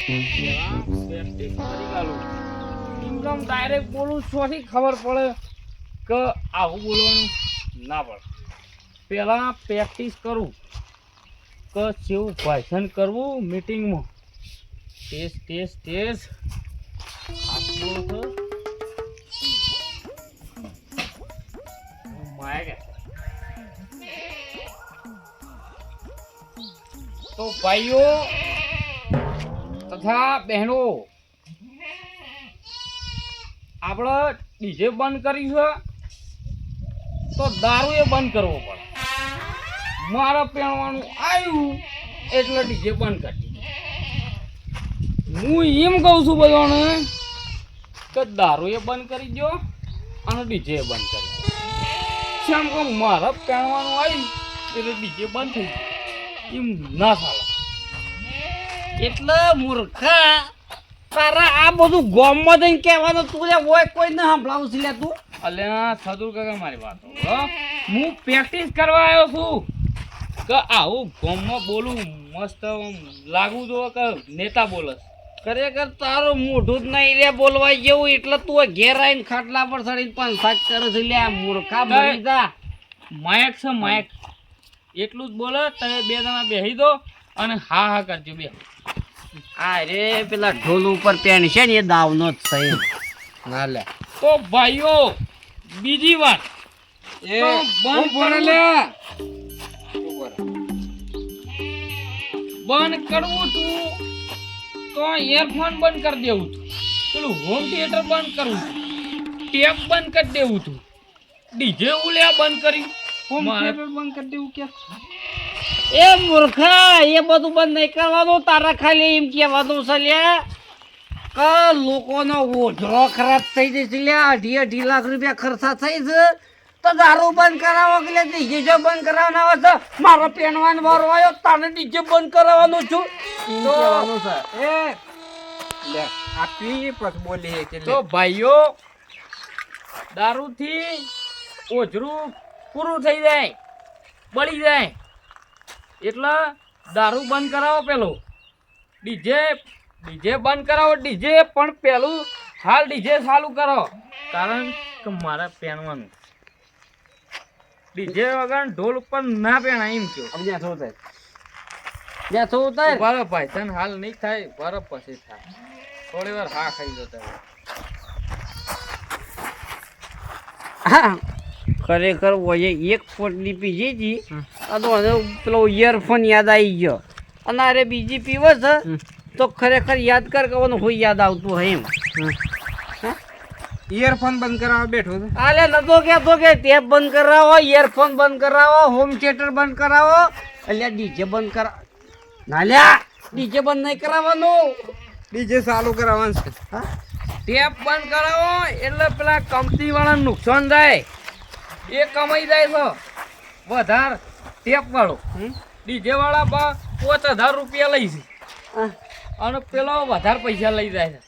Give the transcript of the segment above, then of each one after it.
Practice કરી ગાલું એકદમ direct બોલું છોથી ખબર પડે કે આવું બોલવાનું ના પડે. પહેલાં પ્રેક્ટિસ કરું કે કેવું ભાષણ કરવું મીટિંગમાં. ટેસ્ટ આટલું તો તો ભાઈઓ તથા બહેનો આપણે ડીજે બંધ કરીશું તો દારૂ એ બંધ કરવો પડે. મારે પહેરવાનું આવ્યું એટલે ડીજે બંધ કરી દીધું. હું એમ કહું છું બધાને કે દારૂ એ બંધ કરી દો અને ડીજે બંધ કરી દો. કેમ કે મારે પહેરવાનું આવ્યું એટલે ડીજે બંધ થઈ ગયું. એમ ના ચાલે. એટલે મૂર્ખા તારા આ બધું ગામમાં જઈને કહેવાનું તું લે હોય કોઈ ને સંભળાવું છે લે તું. અલ્યા સદુર કાકા મારી વાત સાંભળો. હું પ્રેક્ટિસ કરવા આવ્યો છું કે આવું ગામમાં બોલું મસ્ત લાગુ જો કે નેતા બોલે. ખરેખર તારું મોઢું જ નહીં રે બોલવા જેવું એટલે તું ઘેર આવીને ખાટલા પર ચડીને પંચાયત કરે છે લે મૂર્ખા મરી જા. માયક છે માયક એટલું જ બોલે. તમે બે જણા બેસી દો અને હા હા કરજો બે. આ રે પેલા ઢોલ ઉપર પેન છે ને એ દાવનો જ છે ના લે. તો ભાઈઓ બીજી વાત એ તો બંધ બોલે કરવું- લે બંધ કરવું તું તો ઇયરફોન બંધ કરી દેવું તું. પેલું હોમ થિયેટર બંધ કરવું તું. ટેપ બંધ કરી દેવું તું. ડીજે ઉલ્યા બંધ કરી મારે બંધ કરી દેવું કે એ મૂર્ખા એ બધું બંધ નહીં કરવાનું તારા ખાલી એમ કહેવાનું છે લે કે લોકોનો ઓઢળો ખરાબ થઈ જશે લે 2.5 લાખ રૂપિયા ખર્ચા થઈ છે તો દારૂ બંધ કરાવો કે લે ડીજે જો બંધ કરાવવાનો આવે છે મારો પેનવાનો વારો આવ્યો તાને ડીજે બંધ કરાવવાનું છું તો કહેવાનું છે એ લે આપી પછી બોલી કે તો ભાઈઓ દારૂથી ઓઝરું પૂરું થઈ જાય બળી જાય એટલે દારૂ બંધ કરાવો પેલો. ડીજે બંધ કરાવો. ડીજે પણ પેલું હાલ ડીજે ચાલુ કરો કારણ કે મારે પહેરવાનું. ડીજે વગર ઢોલ ઉપર ના પહેણાય એમ કહો. अब જ્યાં થવું જ્યાં થવું થાય બરાબર ભાઈ તને હાલ નહીં થાય બરાબર પછી થાય. થોડી વાર હા ખાઈ જતા હા ખરેખર ઓય એક પોટલી પીજી હતી આ તો હવે પેલો ઇયરફોન યાદ આવી ગયો અને અરે બીજી પીવો છે તો ખરેખર યાદ કર કે ઓનું હોય યાદ આવતું હોય એમ ઇયરફોન બંધ કરાવવા બેઠો છે આલે નતો કહેતો કે ટેપ બંધ કરાવો ઇયરફોન બંધ કરાવો હોમ થિયેટર બંધ કરાવો એટલે ડીજે બંધ કરાવો ના લ્યા ડીજે બંધ નહીં કરાવવાનું ડીજે ચાલુ કરાવવાનું છે હા ટેપ બંધ કરાવો એટલે પેલા કંપની વાળાને નુકસાન જાય. એ કમાઈ જાય છે વધારે ટેપ વાળો. ડીજે વાળા 5000 રૂપિયા લઈ છે હા. અને પેલો વધારે પૈસા લઈ જાય છે.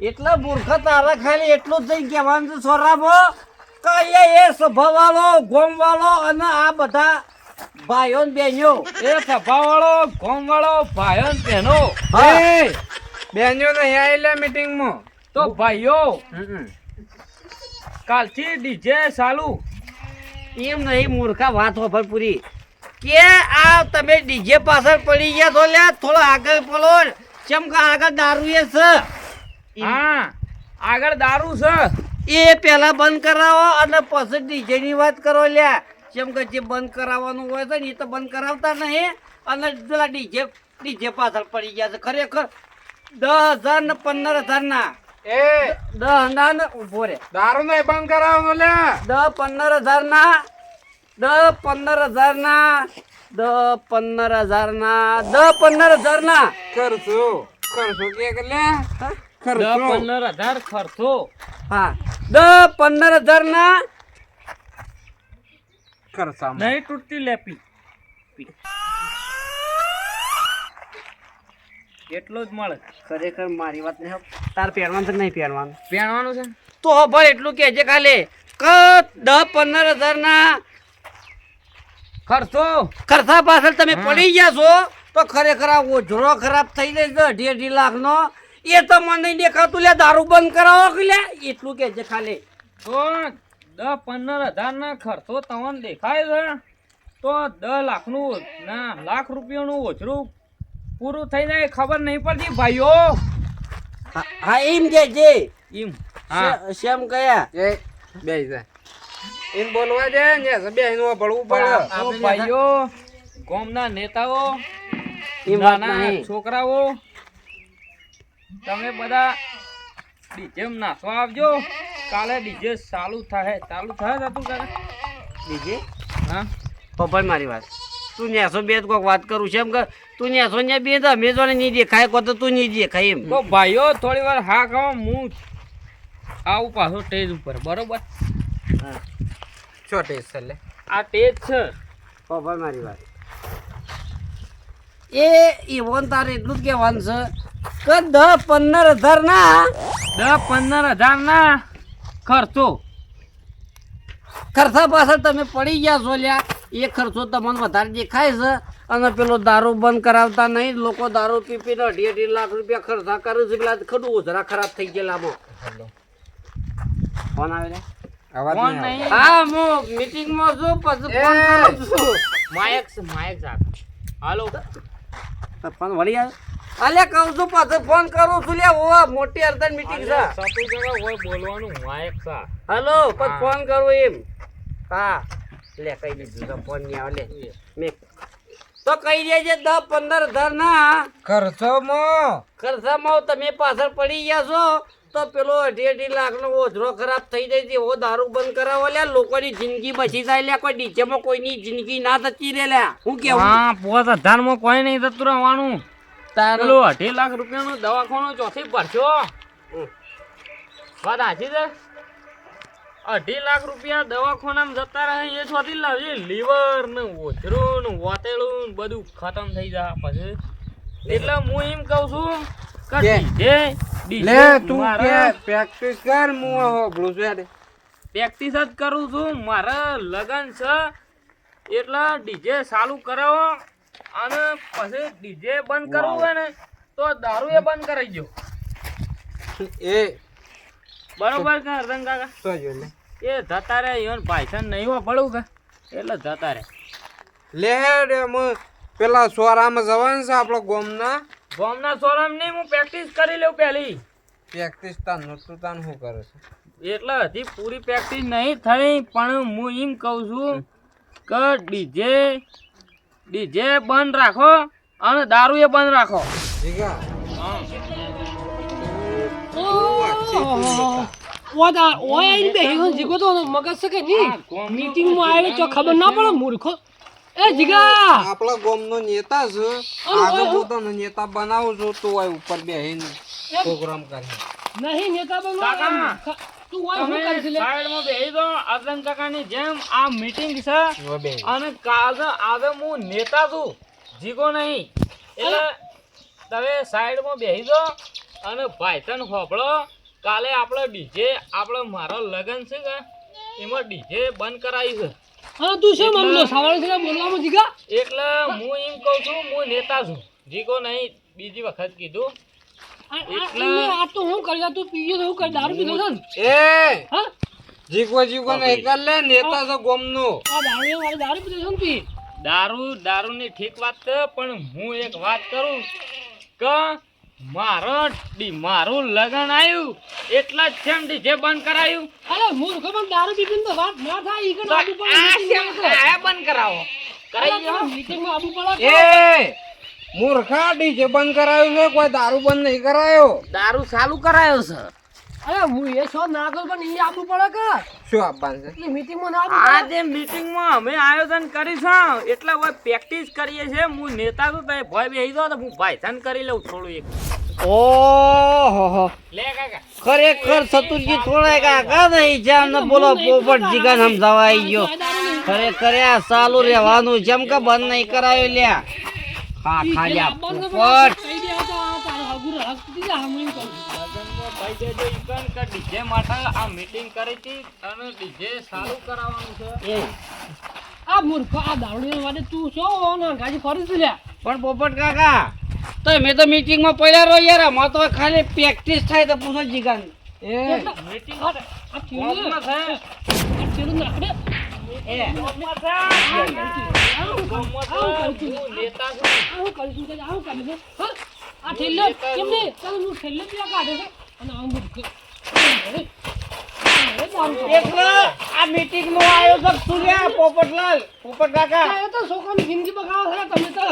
એટલા મૂર્ખ તારા ખાલી એટલું જ જઈને કહેવાનું છે સોરાબો કે અહીંયા એ સભાવાળો ગોમવાળો અને આ બધા ભાઈઓ ને બહેનો એ સભા વાળો ગામ વાળો ભાઈઓ ને બહેનો એ બેનજો નહીં આયેલા મીટિંગમાં તો ભાઈઓ કાલથી ડીજે ચાલુ. એમ નહીં મૂર્ખા વાત હોભર પૂરી કે આ તમે ડીજે પાછળ પડી ગયા છો લ્યા થોડો આગળ પડો કેમ કે આગળ દારૂ એ છે હા આગળ દારૂ છે એ પહેલા બંધ કરાવો અને પછી ડીજે ની વાત કરો લ્યા કેમ કે જે બંધ કરાવવાનું હોય છે ને એ તો બંધ કરાવતા નહીં અને પેલા ડીજે પાછળ પડી ગયા છે ખરેખર 10,000 ને 15,000 ના એ 10 ના ઉભો રે દારૂ નહીં બંધ કરાવવાનો લે 10-15,000 ના 10-15,000 ના 10-15,000 ના 10-15,000 ના ખર્ચો કે લે ખર્ચો 15,000 ખર્ચો. હા 10-15,000 ના ખર્ચા નહીં તૂટતી લેપી એટલો જ મળે. ખરેખર મારી વાત નહીં તાર પહેરવાનું છે કે નહીં પહેરવાનું પહેરવાનું છે તો ખબર એટલું કે છે ખાલી કે 10-15,000 ના ખર્ચો ખર્ચા પાછળ તમે પડી ગયા છો તો ખરેખર આ ઓઝરો ખરાબ થઈ જાય છે 2.5 લાખનો. એ તો મને નહીં દેખાતું લે. દારૂ બંધ કરાવો કે લે એટલું કે છે ખાલી. તો 10-15 હજાર ના ખર્ચો તમને દેખાય છે તો 10 લાખનું ના લાખ રૂપિયાનું ઓછરું પૂરું થઈ જાય ખબર નહીં પડતી ભાઈઓ. હા એમ કે છે એમ હા શેમ કયા એ બે જાય એમ બોલવા દે ને બેહીનું ભળવું પડે. તો ભાઈઓ ગામના નેતાઓ એ વાત નાના નહીં. છોકરાઓ તમે બધા ડીજે નાચવા આવજો. કાલે ડીજે ચાલુ થાય થતું કાલે બીજી હા પપ્પા મારી વાત તું નેસો બે કોઈક વાત કરું છે એમ કે તું નેસો ને બે તો અમે જોડે નહીં દેખાય કો તો તું નહીં દેખાય એમ. તો ભાઈઓ થોડી વાર હા કહો હું આવું પાછો સ્ટેજ ઉપર બરોબર. છોટે સલે આ સ્ટેજ છે પપ્પા મારી વાત એ ઈવન તારે એટલું જ કહેવાનું છે કે 10-15 હજાર ના 10-15 હજાર ના ખર્ચો ખર્ચા પાછળ તમે પડી ગયા છો લ્યા. એ ખર્ચો તમને વધારે દેખાય છે અને પેલો દારૂ બંધ કરાવતા નહીં. લોકો દારૂ પી પીને 2.5 લાખ રૂપિયા ખર્ચા કરે છે. પેલા ખડું ઓઝરા ખરાબ થઈ ગયેલામાં ફોન આવે લે. અવાજ કોણ નહીં નહીં હા હું મીટિંગમાં છું પછી ફોન કરું છું. માયક સાહેબ હાલો ફોન વળી આવે અલે કહું છું પાછો ફોન કરું છું લે. ઓ મોટી અર્જન્ટ મીટિંગ છે. સતુ જગા હોય બોલવાનું માયક સા હલો પછી ફોન કરું એમ. હા લે કહી દીધું તો ફોન નહીં આવે લે મેં તો કહી દેજે 10-15 હજાર ના ખર્ચોમાં ખર્ચામાં તમે પાછળ પડી ગયા છો તો પેલો 2.5 લાખનો ઓઝરો ખરાબ થઈ જાય છે. એવો દારૂ બંધ કરાવો લે. લોકોની જિંદગી બચી જાય લે. કોઈ ડીજેમાં કોઈની જિંદગી ના થતી રે લે. હું કેવું હા 5000 માં કોઈ નહીં થતું રહેવાનું. તારું પેલું 2.5 લાખ રૂપિયાનું દવાખાનું ચોથી ભરશો વાત સાચી છે. 2.5 લાખ રૂપિયા દવાખાનામાં જતા રહે એ ચોથી લાવજે. લીવર ને ઓછરું ને વાતેલું ને બધું ખતમ થઈ જાય પછી. એટલે હું એમ કહું છું કે કે? ડીજે લે તું કે પ્રેક્ટિસ કર હું હોબળું છું યાર. પ્રેક્ટિસ જ કરું છું. મારે લગન છે એટલે ડીજે ચાલુ કરાવો અને પછી ડીજે બંધ કરવું હોય ને તો દારૂ એ બંધ કરાવી દો. એ બરોબર કે અર્જન કાકા? તો જો લે એ જતા રે ઈવન ભાઈસન નહીં હો પડું કે એટલે જતા રે. લે રે હું પેલા સોરામાં જવાનું છે આપણો ગોમના ગામના સોરામ નહીં હું પ્રેક્ટિસ કરી લઉં પહેલી. પ્રેક્ટિસ તાન તું તાન શું કરે છે એટલે હજી પૂરી પ્રેક્ટિસ નહીં થઈ પણ હું એમ કહું છું કે ડીજે બંધ રાખો અને દારૂ એ બંધ રાખો. જીગા આપણા ગોમનો નેતા છે આજે હું તને નેતા બનાવું છું તું આ ઉપર બેહીને પ્રોગ્રામ કરે કાકા તમે સાઈડમાં બેસી દો. અર્જન કાકાની જેમ આ મીટિંગ છે અને કાલે આજે હું નેતા છું જીગો નહીં. એટલે તમે સાઈડમાં બેસી દો અને ભાઈસન હોભળો. કાલે આપણે ડીજે આપણે મારો લગન છે કે એમાં ડીજે બંધ કરાવી છે. એટલે હું એમ કહું છું હું નેતા છું જીગો નહીં. બીજી વખત કીધું એ જીગો જીગો નહીં કર લે નેતા છે ગોમનો દારૂની ઠીક વાત છે પણ હું એક વાત કરું કે મારું લગન આવ્યું એટલા જ જેમ ડીજે બંધ કરાયું. આ બંધ કરાવો કરાવી દો. એ મૂર્ખા ડીજે બંધ કરાયું છે કોઈ દારૂ બંધ નહીં કરાયો દારૂ ચાલુ કરાયો છે. શું આપવાનું છે આજે મીટિંગમાં અમે આયોજન કરીશું એટલે હવે પ્રેક્ટિસ કરીએ છીએ. હું નેતા છું તો ભય બેસી દો તો હું ભાઈસાન કરી લઉં થોડું એક. ઓહો લે કાકા ખરેખર સતુરજી થોડા કાકા નહીં છે. અમને બોલો પોપટ જીગા સમજાવવા આવી ગયો. ખરેખર આ ચાલુ રહેવાનું જેમ કે બંધ નહીં કરાયો લ્યા. હા ખાલી પોપટ ડીજે માટે આ મીટિંગ કરી હતી અને ડીજે ચાલુ કરાવવાનું છે. પણ પોપટ કાકા તો મેં તો મીટિંગમાં પડ્યા રહો યાર અમાર તો ખાલી પ્રેક્ટિસ થાય તો પૂછો જીગાન એ મીટિંગ કોમમાં થાય એટલે આ મીટિંગ નું આયોજક શું છે પોપટલાલ પોપટ કાકા છોકરાની જિંદગી બગાડો છો તમે તો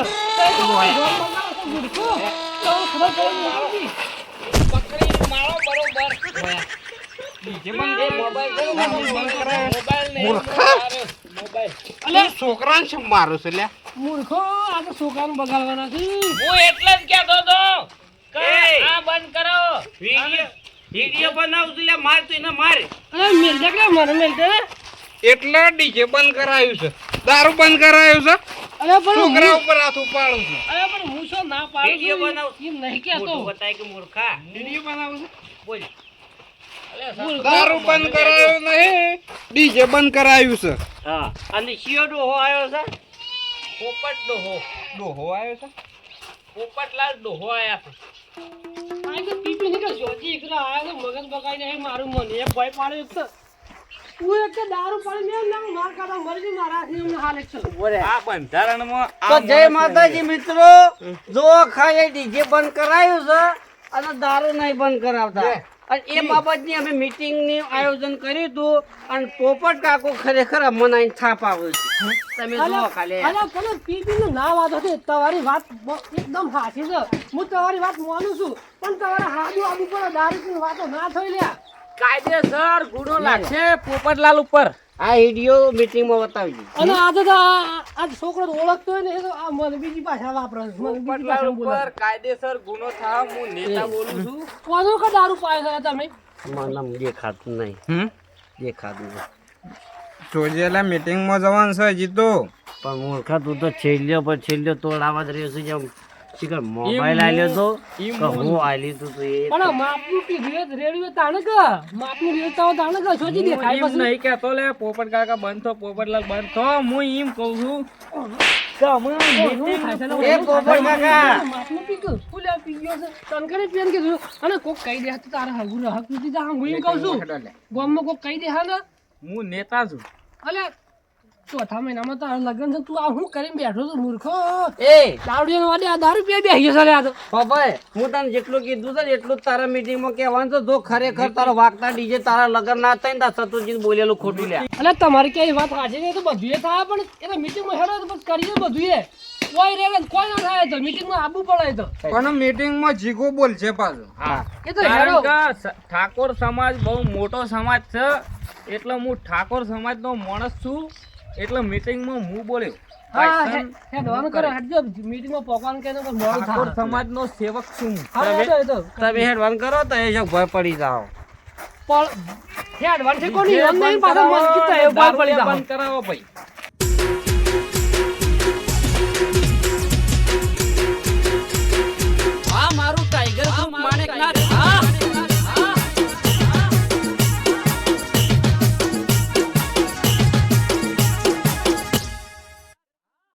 છોકરાને શું મારો છે લ્યા મૂર્ખો આ તો છોકરાનું બગાડવાના છે હું એટલે જ કહેતો તો કે આ બંધ કરો વિડિયો બનાવશું લે માર તો એને માર અરે મેલ દે કે મને મેલ દે એટલે ડીજે બંધ કરાયું છે દારૂ બંધ કરાયું છે અરે પણ છોકરા ઉપર હાથ ઉપાડું છું અરે પણ હું શું ના પાડું વિડિયો છું? બનાવ એમ નહીં કહેતો બતાય કે મૂર્ખા વિડીયો બનાવું છે બોલ દારૂ બંધ કરાયું નહીં ડીજે બંધ કરાયું છે હા અને શિયો ડોહો આવ્યો છે પોપટ ડોહો ડોહો આવ્યો છે પોપટલાલ ડોહો આયા છે આ તો પીપી નીકળ જોજી એકલા આ તો મગજ બગાઈને હે મારું મન એ ભય પાડે એક તો હું એક તો દારૂ પાડી મેલ ના માર કાઢા મરજી મારા થી એમને હાલ એક છે આ બંધારણમાં તો જય માતાજી મિત્રો જો ખાલી ડીજે બંધ કરાયું છે અને દારૂ નહીં બંધ કરાવતા અને એ બાબતની અમે મીટિંગની આયોજન કર્યું હતું અને પોપટ કાકો ખરેખર અમને અહીં થાપ આવ્યો છે તમે જો ખાલી અલા કને પીપી નું ના વાત હતી તમારી વાત એકદમ સાચી છે હું તમારી વાત માનું છું પણ તમારે હાડું આબુ પર દારૂ ની વાતો ના થઈ લ્યા કાયદેસર ગુનો લાગશે પોપટલાલ ઉપર આ વિડીયો મીટિંગમાં બતાવજો અને આજે તો આ છોકરો તો ઓળખતો હોય ને એ તો આ મને બીજી ભાષા વાપરે છે. મને બીજી ભાષા બોલે છે. કાયદેસર ગુનો થાય હું નેતા બોલું છું કોનો કે દારૂ પાય છે તમે મને દેખાતું નહીં દેખાતું નહીં સોજેલા મીટિંગમાં જવાનું છે હજી તો પણ મૂર્ખા તું તો છેલ્લો તોડાવા જ રહ્યો છે જેમ શીખર મોબાઈલ આલ્યો તો કે હું આલી તું તો એ પણ આ માપનું પીધું રેડિયો તાણે કે માપનું રેડિયો તાણે કે સોજી દેખાય પછી નહીં કહેતો લે પોપટ કાકા બંધ થો પોપટલાલ બંધ થો હું એમ કહું છું કે અમે એ પોપટ કાકા માપનું પીધું ફૂલ્યા પી ગયો છે તનકરે પેન કીધું અને કોક કહી દે તો તારા હગું હક નથી જા હું એમ કહું છું ગામમાં કોક કહી દે હા ને હું નેતા છું અલે ચોથા મહિનામાં તારા લગ્ન છે તું આ હું કરીને બેઠો છું મૂર્ખો એ દારૂડિયાનો વાડે આ દારૂ પીએ બેસી જશે લે આ તો બાબાએ હું તને જેટલું કીધું છે ને એટલું જ તારા મીટિંગમાં કહેવાનું છે જો ખરેખર તારો વાગતા ડીજે તારા લગન ના થાય ને તાર સતુરજી બોલેલું ખોટું લે અલે તમારી કઈ વાત સાચી નહીં તો બધું એ થાય પણ એ તો મીટિંગમાં હેડો તો બસ કરીએ બધું એ કોઈ રે કોઈ ના થાય તો મીટિંગમાં આવવું પડે તો પણ મીટિંગમાં જીગો બોલશે પાછો હા એ તો હેડો કારણ કે ઠાકોર સમાજ બહુ મોટો સમાજ છે એટલે હું ઠાકોર સમાજનો માણસ છું એટલે મીટિંગમાં હું બોલ્યો હા હેડવાનું કરે હેડજો મીટિંગમાં પોકવાનું કે મોડું ઠાકોર થાય સમાજનો સેવક છું હું. હા હેડો એ તો તમે હેડવાન કરો તો એ જો ભય પડી જાઓ પણ હેડવાનું છે કોની એમ નહીં પાછા મસ્કી તો એ બાર પડી દારૂ જાવ બંધ કરાવો ભાઈ